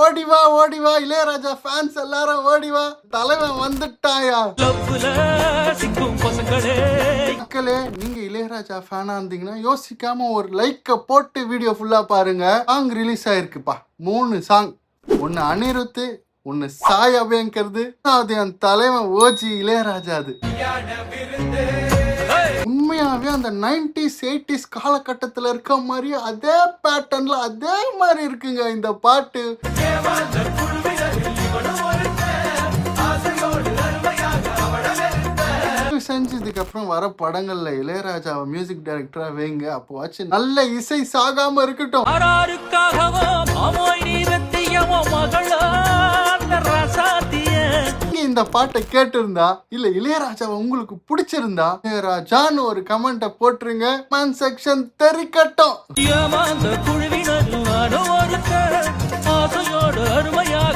ஓடிவா இளையராஜா ஃபேன்ஸ் எல்லாரும் ஓடிவா, தலைவன் வந்துட்டாயா. மக்களே, நீங்க இளையராஜா ஃபேனா இருந்தீங்கன்னா யோசிக்காம ஒரு லைக்க போட்டு வீடியோ ஃபுல்லா பாருங்க. சாங் ரிலீஸ் ஆயிருக்குப்பா, 3 சாங். ஒன்னு அனிருத், ஒன்னு சாய் அபியங்கர்து, அது என் தலைவன் ஓஜி இளையராஜா. அது உண்மையாவே அந்த 90s 80s காலகட்டத்தில் இருக்க மாதிரி அதே பேட்டர்ன்ல அதே மாதிரி இருக்குங்க இந்த பாட்டு. செஞ்சதுக்கு அப்புறம் வர படங்கள்ல இளையராஜாவை மியூசிக் டைரக்டரா வைங்க, அப்போவாச்சு நல்ல இசை சாகாம இருக்கட்டும். இந்த பாட்டை கேட்டிருந்தா இல்ல இளையராஜாவை உங்களுக்கு பிடிச்சிருந்தா இளையராஜான்னு ஒரு கமெண்ட போட்டுருங்க. கமெண்ட் செக்ஷன் தெரிக்கட்டும். அருமையாக